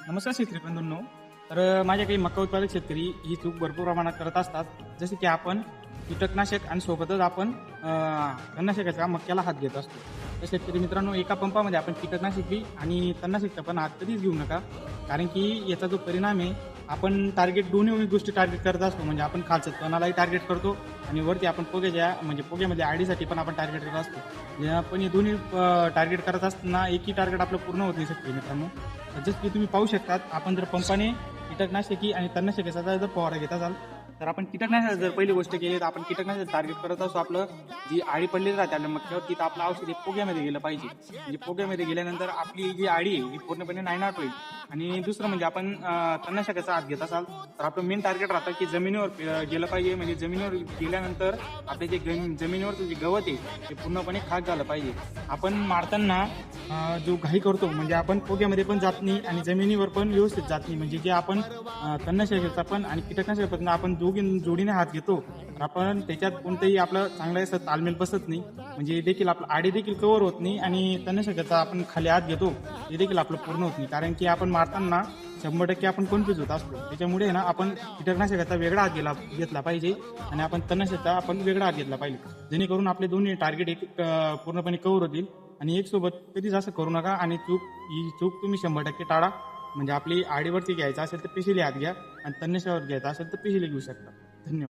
नमस्कार शेतकरी बंधूंनो. माझ्या काही मका उत्पादक शेतकरी ही चूक भरपूर प्रमाणात करत असतात. जसे की आपण कीटकनाशक आणि सोबतच आपण तणनाशकाचा मक्याला हात घेत असतो. तर शेतकरी मित्रांनो, एका पंपामध्ये आपण कीटकनाशक बी आणि तणनाशकचा पण हात कधीच घेऊ नका. कारण की याचा जो परिणाम आहे, आपण टार्गेट दोन्ही गोष्टी टार्गेट करत असतो. म्हणजे आपण खालचं तणालाही टार्गेट करतो आणि वरती आपण पोग्यामध्ये आडीसाठी पण आपण टार्गेट करत असतो. म्हणजे आपण हे दोन्ही टार्गेट करत असताना एकही टार्गेट आपलं पूर्ण होत नाही शेतकरी मित्रांनो. जसं की तुम्ही पाहू शकतात, आपण जर पंपाने कीटकनाशकी आणि तणनाशकाचा जर फवारा घेत असाल, तर आपण कीटकनाशक जर पहिली गोष्ट केली तर आपण कीटकनाशक टार्गेट करत असतो. आपलं जी आळी पडलेली राहते आपल्या मक्यावर, तिथं आपलं औषध पोग्यामध्ये गेलं पाहिजे. म्हणजे पोग्यामध्ये गेल्यानंतर आपली जी आळी आहे ही पूर्णपणे नायनाट होईल. आणि दुसरं म्हणजे आपण तणनाशकाचा हात घेत असाल तर आपलं मेन टार्गेट राहतं की जमिनीवर गेलं पाहिजे. म्हणजे जमिनीवर गेल्यानंतर आपले जे जमिनीवरचं जे गवत आहे ते पूर्णपणे खाक झालं पाहिजे. आपण मारताना जो घाई करतो, म्हणजे आपण पोग्यामध्ये पण जात नाही आणि जमिनीवर पण व्यवस्थित जात नाही. म्हणजे जे आपण तणनाशकाचा पण आणि कीटकनाशकाचा पण आपण जोडीने हात घेतो, तर आपण त्याच्यात कोणतंही आपलं चांगलं असं तालमेल बसत नाही. म्हणजे देखील आपलं आडी देखील कव्हर होत नाही आणि तणनाशकाचा आपण खाली हात घेतो ते देखील आपलं पूर्ण होत नाही. कारण की आपण मारताना 100% आपण कन्फ्यूज होत असतो. त्याच्यामुळे ना आपण कीटकनाशकाचा वेगळा हात घेतला पाहिजे आणि आपण तणनाशकाचा आपण वेगळा हात घेतला पाहिजे, जेणेकरून आपले दोन्ही टार्गेट एक पूर्णपणे कव्हर होतील. आणि एक सोबत कधीच असं करू नका. आणि ही चूक तुम्ही 100% टाळा. म्हणजे आपली आडीवरती घ्यायचं असेल तर पिशिली हात घ्या आणि तणनाशकावर घ्यायचं असेल तर पिशिली घेऊ शकता.